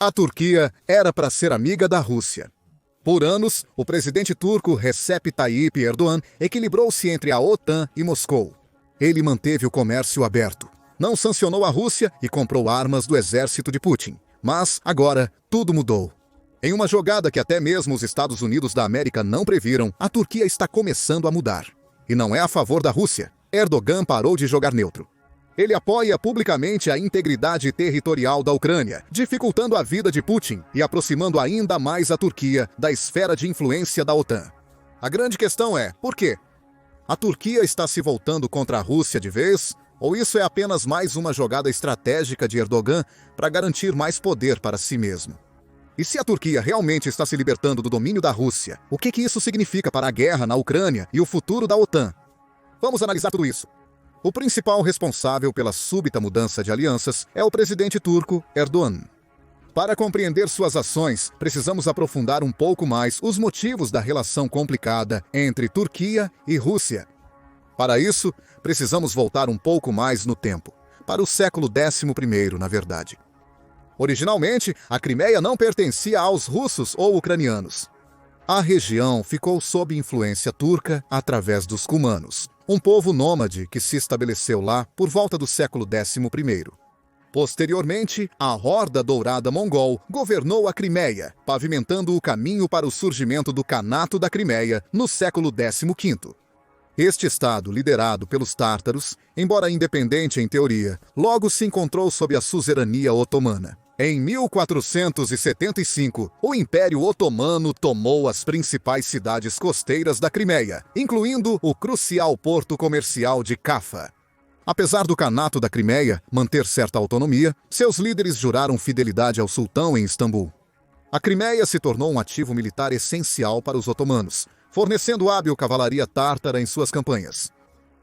A Turquia era para ser amiga da Rússia. Por anos, o presidente turco Recep Tayyip Erdoğan equilibrou-se entre a OTAN e Moscou. Ele manteve o comércio aberto, não sancionou a Rússia e comprou armas do exército de Putin. Mas, agora, tudo mudou. Em uma jogada que até mesmo os Estados Unidos da América não previram, a Turquia está começando a mudar. E não é a favor da Rússia. Erdoğan parou de jogar neutro. Ele apoia publicamente a integridade territorial da Ucrânia, dificultando a vida de Putin e aproximando ainda mais a Turquia da esfera de influência da OTAN. A grande questão é, por quê? A Turquia está se voltando contra a Rússia de vez? Ou isso é apenas mais uma jogada estratégica de Erdoğan para garantir mais poder para si mesmo? E se a Turquia realmente está se libertando do domínio da Rússia, o que isso significa para a guerra na Ucrânia e o futuro da OTAN? Vamos analisar tudo isso. O principal responsável pela súbita mudança de alianças é o presidente turco Erdoğan. Para compreender suas ações, precisamos aprofundar um pouco mais os motivos da relação complicada entre Turquia e Rússia. Para isso, precisamos voltar um pouco mais no tempo, para o século XI, na verdade. Originalmente, a Crimeia não pertencia aos russos ou ucranianos. A região ficou sob influência turca através dos cumanos, um povo nômade que se estabeleceu lá por volta do século XI. Posteriormente, a Horda Dourada Mongol governou a Crimeia, pavimentando o caminho para o surgimento do Kanato da Crimeia no século XV. Este estado, liderado pelos tártaros, embora independente em teoria, logo se encontrou sob a suzerania otomana. Em 1475, o Império Otomano tomou as principais cidades costeiras da Crimeia, incluindo o crucial porto comercial de Cafa. Apesar do Kanato da Crimeia manter certa autonomia, seus líderes juraram fidelidade ao sultão em Istambul. A Crimeia se tornou um ativo militar essencial para os otomanos, fornecendo hábil cavalaria tártara em suas campanhas.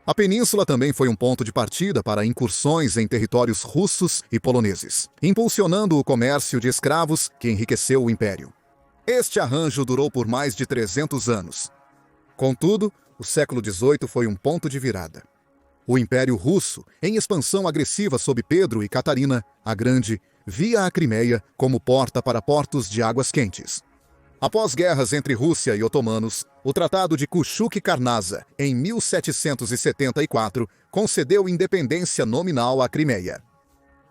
A península também foi um ponto de partida para incursões em territórios russos e poloneses, impulsionando o comércio de escravos que enriqueceu o império. Este arranjo durou por mais de 300 anos. Contudo, o século XVIII foi um ponto de virada. O Império Russo, em expansão agressiva sob Pedro e Catarina, a Grande, via a Crimeia como porta para portos de águas quentes. Após guerras entre Rússia e otomanos, o Tratado de Kuchuk-Karnaza, em 1774, concedeu independência nominal à Crimeia.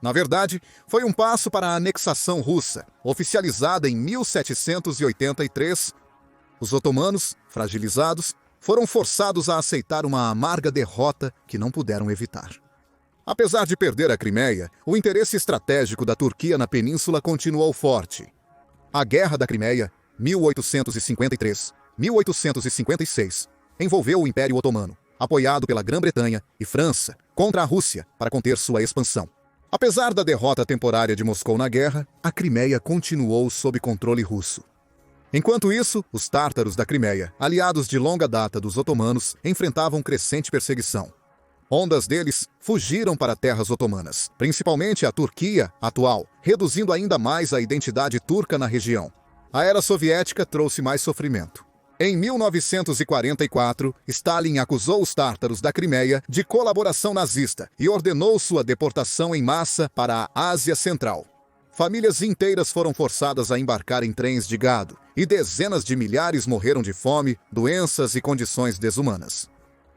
Na verdade, foi um passo para a anexação russa, oficializada em 1783. Os otomanos, fragilizados, foram forçados a aceitar uma amarga derrota que não puderam evitar. Apesar de perder a Crimeia, o interesse estratégico da Turquia na península continuou forte. A Guerra da Crimeia, 1853-1856, envolveu o Império Otomano, apoiado pela Grã-Bretanha e França, contra a Rússia para conter sua expansão. Apesar da derrota temporária de Moscou na guerra, a Crimeia continuou sob controle russo. Enquanto isso, os tártaros da Crimeia, aliados de longa data dos otomanos, enfrentavam crescente perseguição. Ondas deles fugiram para terras otomanas, principalmente a Turquia atual, reduzindo ainda mais a identidade turca na região. A era soviética trouxe mais sofrimento. Em 1944, Stalin acusou os tártaros da Crimeia de colaboração nazista e ordenou sua deportação em massa para a Ásia Central. Famílias inteiras foram forçadas a embarcar em trens de gado, e dezenas de milhares morreram de fome, doenças e condições desumanas.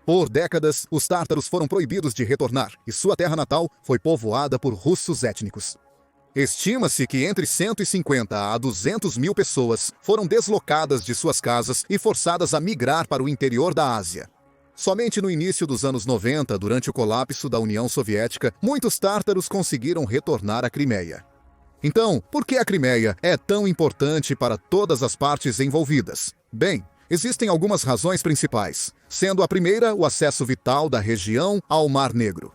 Por décadas, os tártaros foram proibidos de retornar, e sua terra natal foi povoada por russos étnicos. Estima-se que entre 150 a 200 mil pessoas foram deslocadas de suas casas e forçadas a migrar para o interior da Ásia. Somente no início dos anos 90, durante o colapso da União Soviética, muitos tártaros conseguiram retornar à Crimeia. Então, por que a Crimeia é tão importante para todas as partes envolvidas? Bem, existem algumas razões principais, sendo a primeira o acesso vital da região ao Mar Negro.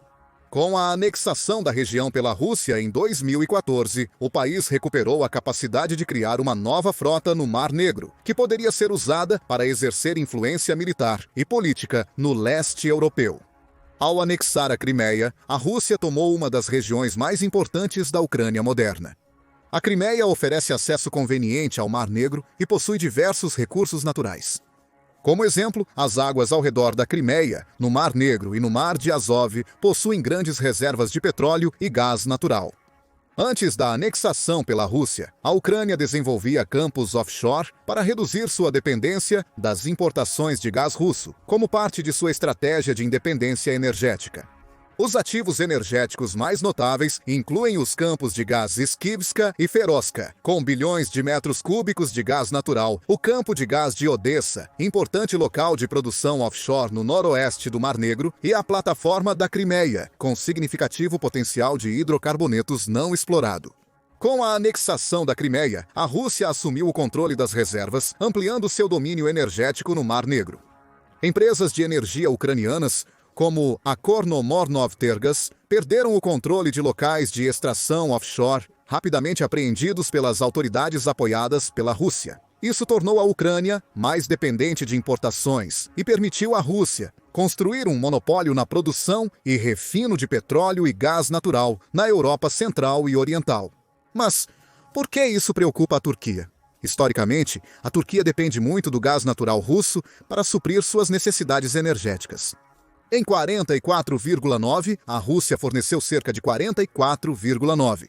Com a anexação da região pela Rússia em 2014, o país recuperou a capacidade de criar uma nova frota no Mar Negro, que poderia ser usada para exercer influência militar e política no leste europeu. Ao anexar a Crimeia, a Rússia tomou uma das regiões mais importantes da Ucrânia moderna. A Crimeia oferece acesso conveniente ao Mar Negro e possui diversos recursos naturais. Como exemplo, as águas ao redor da Crimeia, no Mar Negro e no Mar de Azov, possuem grandes reservas de petróleo e gás natural. Antes da anexação pela Rússia, a Ucrânia desenvolvia campos offshore para reduzir sua dependência das importações de gás russo, como parte de sua estratégia de independência energética. Os ativos energéticos mais notáveis incluem os campos de gás Skivska e Feroska, com bilhões de metros cúbicos de gás natural, o campo de gás de Odessa, importante local de produção offshore no noroeste do Mar Negro, e a plataforma da Crimeia, com significativo potencial de hidrocarbonetos não explorado. Com a anexação da Crimeia, a Rússia assumiu o controle das reservas, ampliando seu domínio energético no Mar Negro. Empresas de energia ucranianas, como a Chornomornovtergas, perderam o controle de locais de extração offshore, rapidamente apreendidos pelas autoridades apoiadas pela Rússia. Isso tornou a Ucrânia mais dependente de importações e permitiu à Rússia construir um monopólio na produção e refino de petróleo e gás natural na Europa Central e Oriental. Mas por que isso preocupa a Turquia? Historicamente, a Turquia depende muito do gás natural russo para suprir suas necessidades energéticas. Em 44,9, a Rússia forneceu cerca de 44,9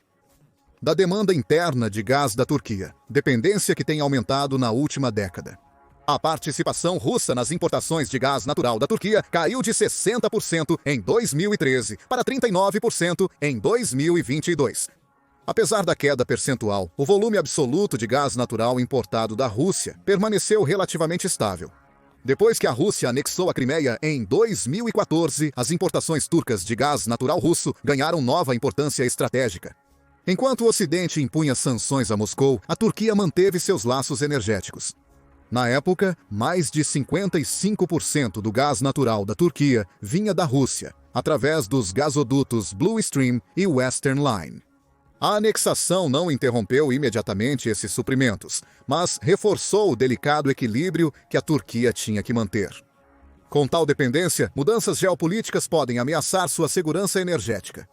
da demanda interna de gás da Turquia, dependência que tem aumentado na última década. A participação russa nas importações de gás natural da Turquia caiu de 60% em 2013 para 39% em 2022. Apesar da queda percentual, o volume absoluto de gás natural importado da Rússia permaneceu relativamente estável. Depois que a Rússia anexou a Crimeia em 2014, as importações turcas de gás natural russo ganharam nova importância estratégica. Enquanto o Ocidente impunha sanções a Moscou, a Turquia manteve seus laços energéticos. Na época, mais de 55% do gás natural da Turquia vinha da Rússia, através dos gasodutos Blue Stream e Western Line. A anexação não interrompeu imediatamente esses suprimentos, mas reforçou o delicado equilíbrio que a Turquia tinha que manter. Com tal dependência, mudanças geopolíticas podem ameaçar sua segurança energética.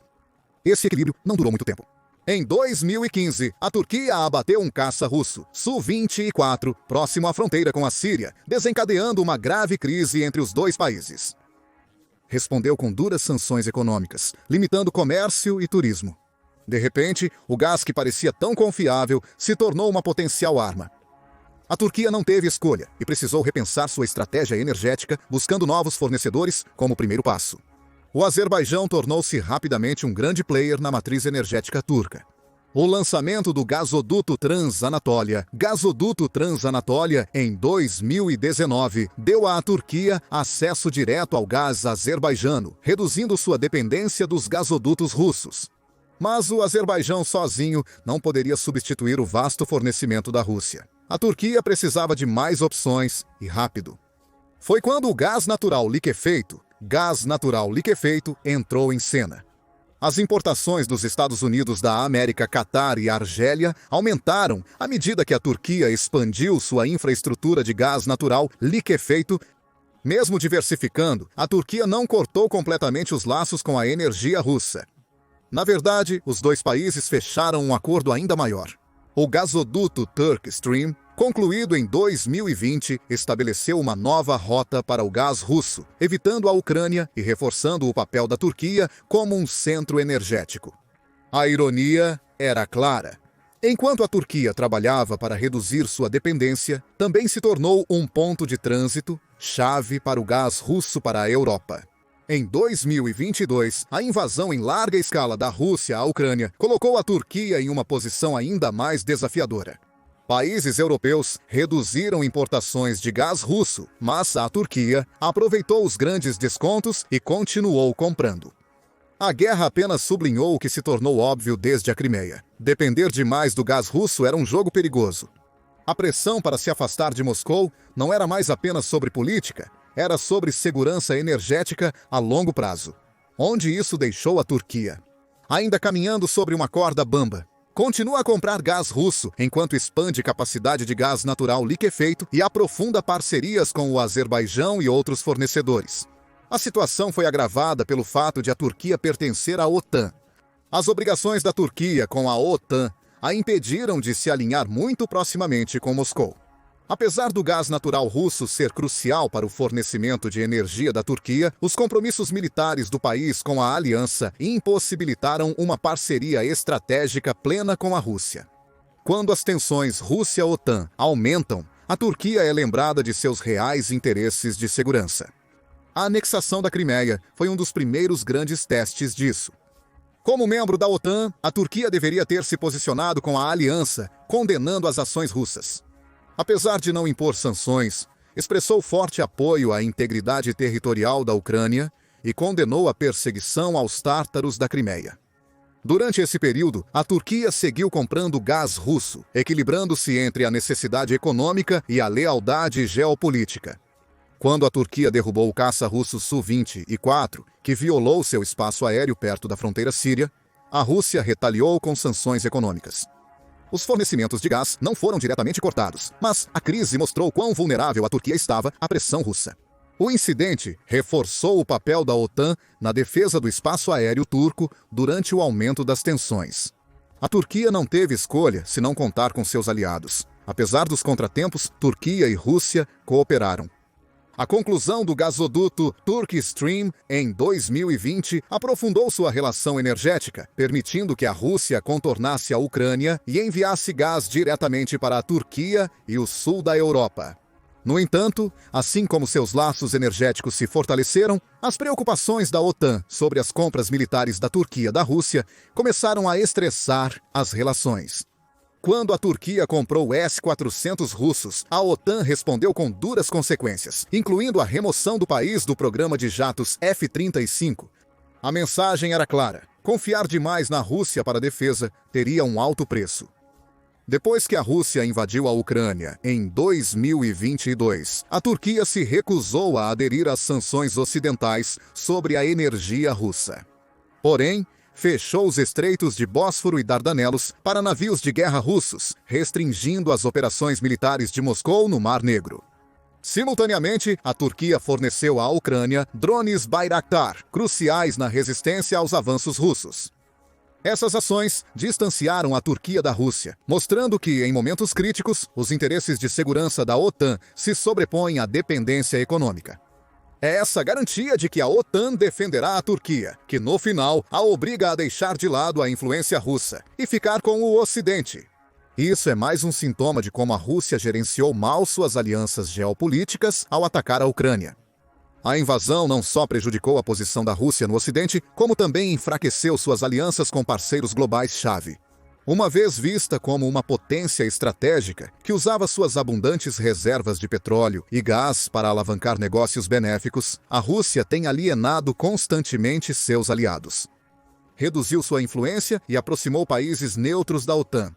Esse equilíbrio não durou muito tempo. Em 2015, a Turquia abateu um caça russo, Su-24, próximo à fronteira com a Síria, desencadeando uma grave crise entre os dois países. Respondeu com duras sanções econômicas, limitando comércio e turismo. De repente, o gás que parecia tão confiável se tornou uma potencial arma. A Turquia não teve escolha e precisou repensar sua estratégia energética, buscando novos fornecedores como primeiro passo. O Azerbaijão tornou-se rapidamente um grande player na matriz energética turca. O lançamento do gasoduto Trans-Anatólia, em 2019, deu à Turquia acesso direto ao gás azerbaijano, reduzindo sua dependência dos gasodutos russos. Mas o Azerbaijão sozinho não poderia substituir o vasto fornecimento da Rússia. A Turquia precisava de mais opções e rápido. Foi quando o gás natural liquefeito entrou em cena. As importações dos Estados Unidos da América, Catar e Argélia aumentaram à medida que a Turquia expandiu sua infraestrutura de gás natural liquefeito. Mesmo diversificando, a Turquia não cortou completamente os laços com a energia russa. Na verdade, os dois países fecharam um acordo ainda maior. O gasoduto Turk Stream, concluído em 2020, estabeleceu uma nova rota para o gás russo, evitando a Ucrânia e reforçando o papel da Turquia como um centro energético. A ironia era clara. Enquanto a Turquia trabalhava para reduzir sua dependência, também se tornou um ponto de trânsito, chave para o gás russo para a Europa. Em 2022, a invasão em larga escala da Rússia à Ucrânia colocou a Turquia em uma posição ainda mais desafiadora. Países europeus reduziram importações de gás russo, mas a Turquia aproveitou os grandes descontos e continuou comprando. A guerra apenas sublinhou o que se tornou óbvio desde a Crimeia. Depender demais do gás russo era um jogo perigoso. A pressão para se afastar de Moscou não era mais apenas sobre política, era sobre segurança energética a longo prazo. Onde isso deixou a Turquia? Ainda caminhando sobre uma corda bamba. Continua a comprar gás russo, enquanto expande capacidade de gás natural liquefeito e aprofunda parcerias com o Azerbaijão e outros fornecedores. A situação foi agravada pelo fato de a Turquia pertencer à OTAN. As obrigações da Turquia com a OTAN a impediram de se alinhar muito proximamente com Moscou. Apesar do gás natural russo ser crucial para o fornecimento de energia da Turquia, os compromissos militares do país com a aliança impossibilitaram uma parceria estratégica plena com a Rússia. Quando as tensões Rússia-OTAN aumentam, a Turquia é lembrada de seus reais interesses de segurança. A anexação da Crimeia foi um dos primeiros grandes testes disso. Como membro da OTAN, a Turquia deveria ter se posicionado com a aliança, condenando as ações russas. Apesar de não impor sanções, expressou forte apoio à integridade territorial da Ucrânia e condenou a perseguição aos tártaros da Crimeia. Durante esse período, a Turquia seguiu comprando gás russo, equilibrando-se entre a necessidade econômica e a lealdade geopolítica. Quando a Turquia derrubou o caça russo Su-24, que violou seu espaço aéreo perto da fronteira síria, a Rússia retaliou com sanções econômicas. Os fornecimentos de gás não foram diretamente cortados, mas a crise mostrou quão vulnerável a Turquia estava à pressão russa. O incidente reforçou o papel da OTAN na defesa do espaço aéreo turco durante o aumento das tensões. A Turquia não teve escolha se não contar com seus aliados. Apesar dos contratempos, Turquia e Rússia cooperaram. A conclusão do gasoduto Turk Stream em 2020 aprofundou sua relação energética, permitindo que a Rússia contornasse a Ucrânia e enviasse gás diretamente para a Turquia e o sul da Europa. No entanto, assim como seus laços energéticos se fortaleceram, as preocupações da OTAN sobre as compras militares da Turquia da Rússia começaram a estressar as relações. Quando a Turquia comprou S-400 russos, a OTAN respondeu com duras consequências, incluindo a remoção do país do programa de jatos F-35. A mensagem era clara: confiar demais na Rússia para a defesa teria um alto preço. Depois que a Rússia invadiu a Ucrânia em 2022, a Turquia se recusou a aderir às sanções ocidentais sobre a energia russa. Porém, fechou os estreitos de Bósforo e Dardanelos para navios de guerra russos, restringindo as operações militares de Moscou no Mar Negro. Simultaneamente, a Turquia forneceu à Ucrânia drones Bayraktar, cruciais na resistência aos avanços russos. Essas ações distanciaram a Turquia da Rússia, mostrando que, em momentos críticos, os interesses de segurança da OTAN se sobrepõem à dependência econômica. É essa garantia de que a OTAN defenderá a Turquia, que no final a obriga a deixar de lado a influência russa e ficar com o Ocidente. Isso é mais um sintoma de como a Rússia gerenciou mal suas alianças geopolíticas ao atacar a Ucrânia. A invasão não só prejudicou a posição da Rússia no Ocidente, como também enfraqueceu suas alianças com parceiros globais-chave. Uma vez vista como uma potência estratégica que usava suas abundantes reservas de petróleo e gás para alavancar negócios benéficos, a Rússia tem alienado constantemente seus aliados. Reduziu sua influência e aproximou países neutros da OTAN.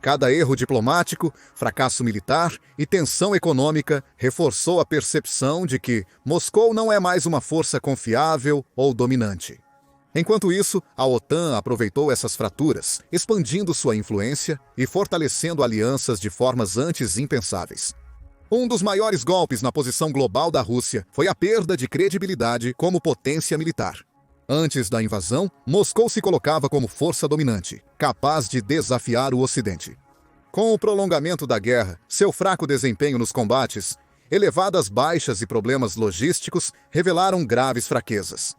Cada erro diplomático, fracasso militar e tensão econômica reforçou a percepção de que Moscou não é mais uma força confiável ou dominante. Enquanto isso, a OTAN aproveitou essas fraturas, expandindo sua influência e fortalecendo alianças de formas antes impensáveis. Um dos maiores golpes na posição global da Rússia foi a perda de credibilidade como potência militar. Antes da invasão, Moscou se colocava como força dominante, capaz de desafiar o Ocidente. Com o prolongamento da guerra, seu fraco desempenho nos combates, elevadas baixas e problemas logísticos revelaram graves fraquezas.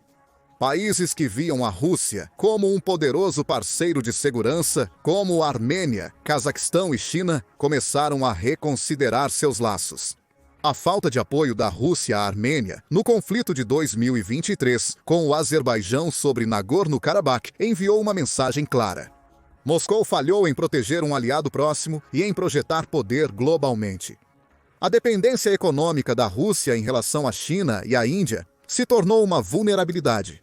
Países que viam a Rússia como um poderoso parceiro de segurança, como Armênia, Cazaquistão e China, começaram a reconsiderar seus laços. A falta de apoio da Rússia à Armênia no conflito de 2023 com o Azerbaijão sobre Nagorno-Karabakh enviou uma mensagem clara. Moscou falhou em proteger um aliado próximo e em projetar poder globalmente. A dependência econômica da Rússia em relação à China e à Índia se tornou uma vulnerabilidade.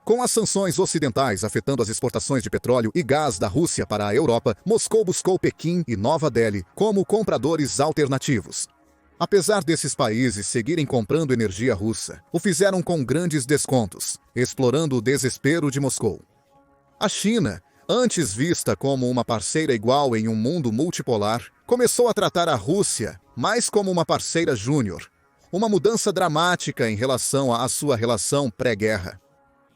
Com as sanções ocidentais afetando as exportações de petróleo e gás da Rússia para a Europa, Moscou buscou Pequim e Nova Delhi como compradores alternativos. Apesar desses países seguirem comprando energia russa, o fizeram com grandes descontos, explorando o desespero de Moscou. A China, antes vista como uma parceira igual em um mundo multipolar, começou a tratar a Rússia mais como uma parceira júnior, uma mudança dramática em relação à sua relação pré-guerra.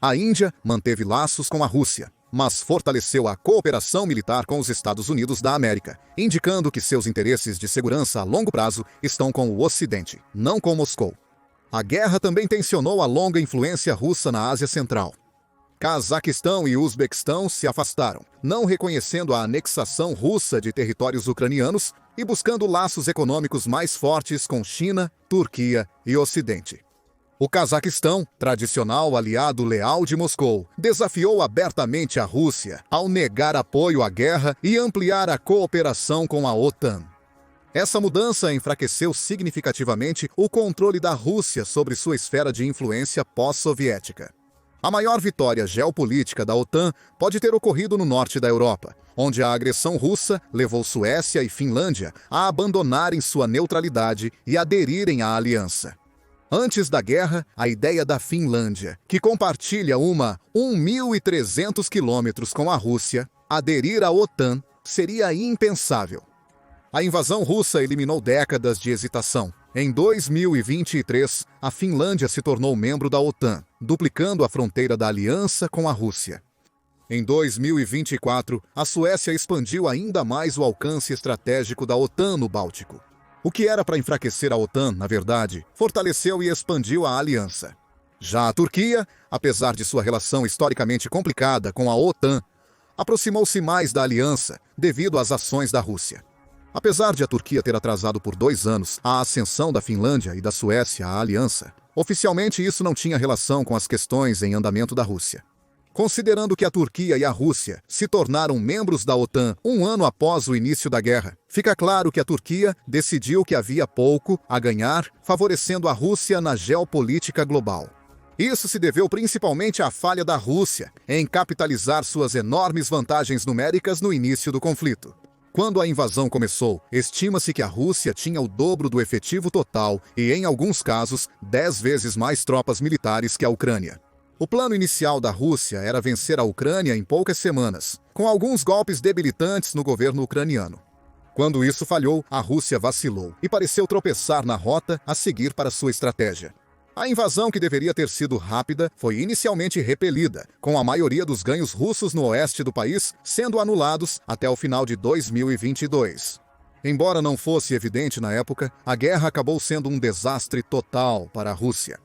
A Índia manteve laços com a Rússia, mas fortaleceu a cooperação militar com os Estados Unidos da América, indicando que seus interesses de segurança a longo prazo estão com o Ocidente, não com Moscou. A guerra também tensionou a longa influência russa na Ásia Central. Cazaquistão e Uzbequistão se afastaram, não reconhecendo a anexação russa de territórios ucranianos e buscando laços econômicos mais fortes com China, Turquia e Ocidente. O Cazaquistão, tradicional aliado leal de Moscou, desafiou abertamente a Rússia ao negar apoio à guerra e ampliar a cooperação com a OTAN. Essa mudança enfraqueceu significativamente o controle da Rússia sobre sua esfera de influência pós-soviética. A maior vitória geopolítica da OTAN pode ter ocorrido no norte da Europa, onde a agressão russa levou Suécia e Finlândia a abandonarem sua neutralidade e aderirem à aliança. Antes da guerra, a ideia da Finlândia, que compartilha 1.300 quilômetros com a Rússia, aderir à OTAN seria impensável. A invasão russa eliminou décadas de hesitação. Em 2023, a Finlândia se tornou membro da OTAN, duplicando a fronteira da aliança com a Rússia. Em 2024, a Suécia expandiu ainda mais o alcance estratégico da OTAN no Báltico. O que era para enfraquecer a OTAN, na verdade, fortaleceu e expandiu a aliança. Já a Turquia, apesar de sua relação historicamente complicada com a OTAN, aproximou-se mais da aliança devido às ações da Rússia. Apesar de a Turquia ter atrasado por 2 anos a ascensão da Finlândia e da Suécia à aliança, oficialmente isso não tinha relação com as questões em andamento da Rússia. Considerando que a Turquia e a Rússia se tornaram membros da OTAN 1 ano após o início da guerra, fica claro que a Turquia decidiu que havia pouco a ganhar, favorecendo a Rússia na geopolítica global. Isso se deveu principalmente à falha da Rússia em capitalizar suas enormes vantagens numéricas no início do conflito. Quando a invasão começou, estima-se que a Rússia tinha o dobro do efetivo total e, em alguns casos, 10 vezes mais tropas militares que a Ucrânia. O plano inicial da Rússia era vencer a Ucrânia em poucas semanas, com alguns golpes debilitantes no governo ucraniano. Quando isso falhou, a Rússia vacilou e pareceu tropeçar na rota a seguir para sua estratégia. A invasão, que deveria ter sido rápida, foi inicialmente repelida, com a maioria dos ganhos russos no oeste do país sendo anulados até o final de 2022. Embora não fosse evidente na época, a guerra acabou sendo um desastre total para a Rússia.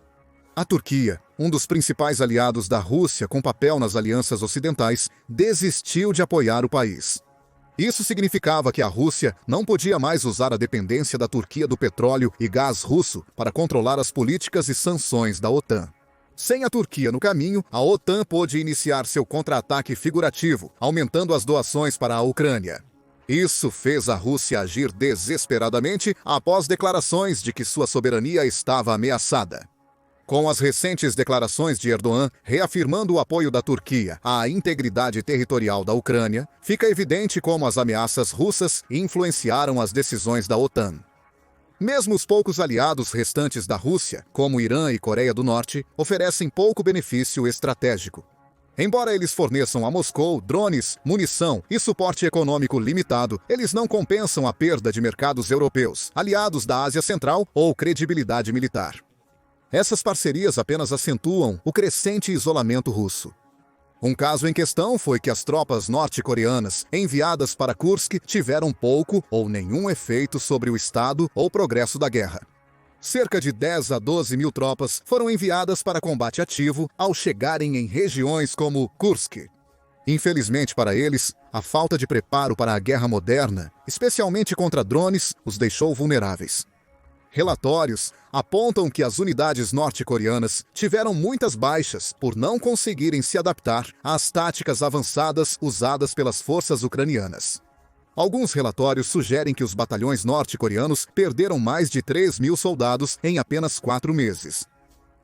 A Turquia, um dos principais aliados da Rússia com papel nas alianças ocidentais, desistiu de apoiar o país. Isso significava que a Rússia não podia mais usar a dependência da Turquia do petróleo e gás russo para controlar as políticas e sanções da OTAN. Sem a Turquia no caminho, a OTAN pôde iniciar seu contra-ataque figurativo, aumentando as doações para a Ucrânia. Isso fez a Rússia agir desesperadamente após declarações de que sua soberania estava ameaçada. Com as recentes declarações de Erdogan reafirmando o apoio da Turquia à integridade territorial da Ucrânia, fica evidente como as ameaças russas influenciaram as decisões da OTAN. Mesmo os poucos aliados restantes da Rússia, como Irã e Coreia do Norte, oferecem pouco benefício estratégico. Embora eles forneçam a Moscou drones, munição e suporte econômico limitado, eles não compensam a perda de mercados europeus, aliados da Ásia Central ou credibilidade militar. Essas parcerias apenas acentuam o crescente isolamento russo. Um caso em questão foi que as tropas norte-coreanas enviadas para Kursk tiveram pouco ou nenhum efeito sobre o estado ou progresso da guerra. Cerca de 10 a 12 mil tropas foram enviadas para combate ativo ao chegarem em regiões como Kursk. Infelizmente para eles, a falta de preparo para a guerra moderna, especialmente contra drones, os deixou vulneráveis. Relatórios apontam que as unidades norte-coreanas tiveram muitas baixas por não conseguirem se adaptar às táticas avançadas usadas pelas forças ucranianas. Alguns relatórios sugerem que os batalhões norte-coreanos perderam mais de 3 mil soldados em apenas 4 meses.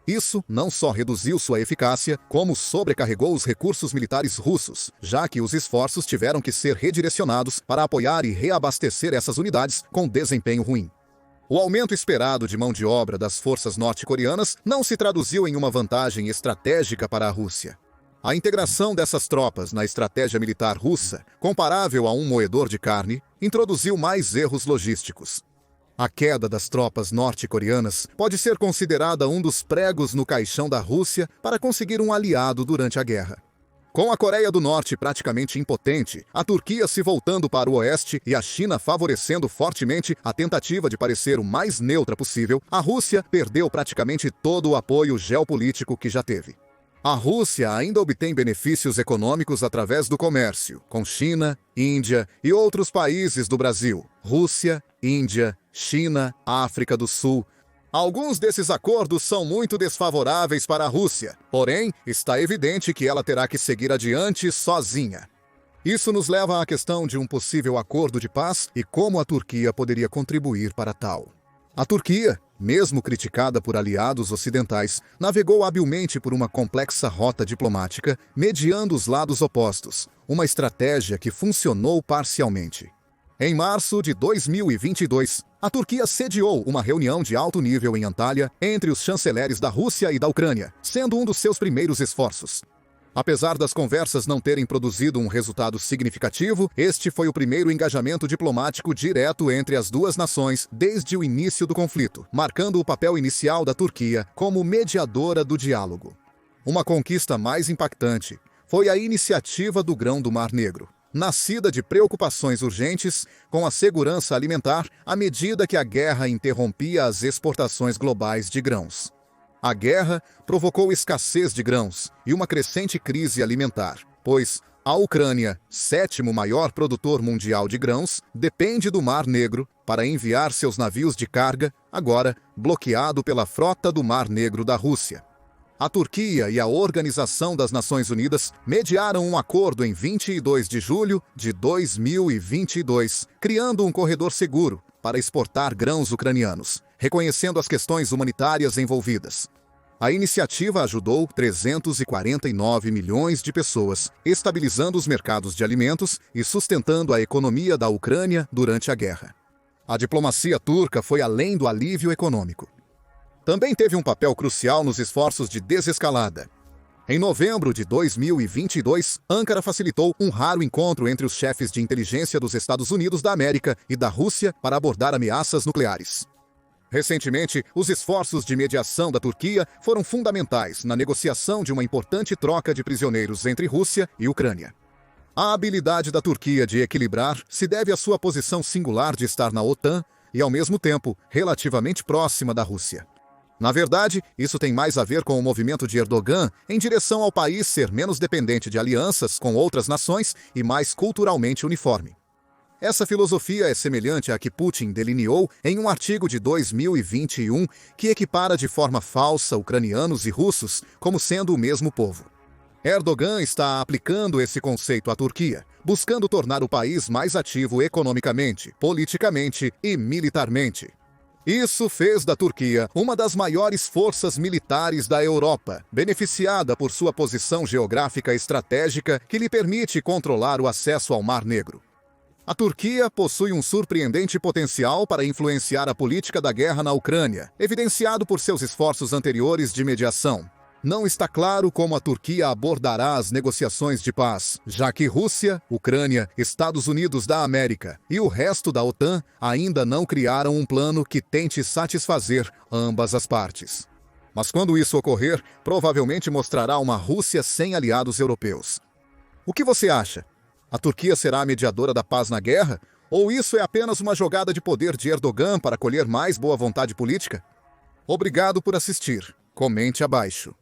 Isso não só reduziu sua eficácia, como sobrecarregou os recursos militares russos, já que os esforços tiveram que ser redirecionados para apoiar e reabastecer essas unidades com desempenho ruim. O aumento esperado de mão de obra das forças norte-coreanas não se traduziu em uma vantagem estratégica para a Rússia. A integração dessas tropas na estratégia militar russa, comparável a um moedor de carne, introduziu mais erros logísticos. A queda das tropas norte-coreanas pode ser considerada um dos pregos no caixão da Rússia para conseguir um aliado durante a guerra. Com a Coreia do Norte praticamente impotente, a Turquia se voltando para o oeste e a China favorecendo fortemente a tentativa de parecer o mais neutra possível, a Rússia perdeu praticamente todo o apoio geopolítico que já teve. A Rússia ainda obtém benefícios econômicos através do comércio, com China, Índia e outros países do Brasil. Rússia, Índia, China, África do Sul. Alguns desses acordos são muito desfavoráveis para a Rússia, porém, está evidente que ela terá que seguir adiante sozinha. Isso nos leva à questão de um possível acordo de paz e como a Turquia poderia contribuir para tal. A Turquia, mesmo criticada por aliados ocidentais, navegou habilmente por uma complexa rota diplomática, mediando os lados opostos, uma estratégia que funcionou parcialmente. Em março de 2022, a Turquia sediou uma reunião de alto nível em Antália entre os chanceleres da Rússia e da Ucrânia, sendo um dos seus primeiros esforços. Apesar das conversas não terem produzido um resultado significativo, este foi o primeiro engajamento diplomático direto entre as duas nações desde o início do conflito, marcando o papel inicial da Turquia como mediadora do diálogo. Uma conquista mais impactante foi a iniciativa do Grão do Mar Negro, nascida de preocupações urgentes com a segurança alimentar à medida que a guerra interrompia as exportações globais de grãos. A guerra provocou escassez de grãos e uma crescente crise alimentar, pois a Ucrânia, sétimo maior produtor mundial de grãos, depende do Mar Negro para enviar seus navios de carga, agora bloqueado pela frota do Mar Negro da Rússia. A Turquia e a Organização das Nações Unidas mediaram um acordo em 22 de julho de 2022, criando um corredor seguro para exportar grãos ucranianos, reconhecendo as questões humanitárias envolvidas. A iniciativa ajudou 349 milhões de pessoas, estabilizando os mercados de alimentos e sustentando a economia da Ucrânia durante a guerra. A diplomacia turca foi além do alívio econômico. Também teve um papel crucial nos esforços de desescalada. Em novembro de 2022, Ankara facilitou um raro encontro entre os chefes de inteligência dos Estados Unidos da América e da Rússia para abordar ameaças nucleares. Recentemente, os esforços de mediação da Turquia foram fundamentais na negociação de uma importante troca de prisioneiros entre Rússia e Ucrânia. A habilidade da Turquia de equilibrar se deve à sua posição singular de estar na OTAN e, ao mesmo tempo, relativamente próxima da Rússia. Na verdade, isso tem mais a ver com o movimento de Erdogan em direção ao país ser menos dependente de alianças com outras nações e mais culturalmente uniforme. Essa filosofia é semelhante à que Putin delineou em um artigo de 2021 que equipara de forma falsa ucranianos e russos como sendo o mesmo povo. Erdogan está aplicando esse conceito à Turquia, buscando tornar o país mais ativo economicamente, politicamente e militarmente. Isso fez da Turquia uma das maiores forças militares da Europa, beneficiada por sua posição geográfica estratégica que lhe permite controlar o acesso ao Mar Negro. A Turquia possui um surpreendente potencial para influenciar a política da guerra na Ucrânia, evidenciado por seus esforços anteriores de mediação. Não está claro como a Turquia abordará as negociações de paz, já que Rússia, Ucrânia, Estados Unidos da América e o resto da OTAN ainda não criaram um plano que tente satisfazer ambas as partes. Mas quando isso ocorrer, provavelmente mostrará uma Rússia sem aliados europeus. O que você acha? A Turquia será a mediadora da paz na guerra? Ou isso é apenas uma jogada de poder de Erdogan para colher mais boa vontade política? Obrigado por assistir. Comente abaixo.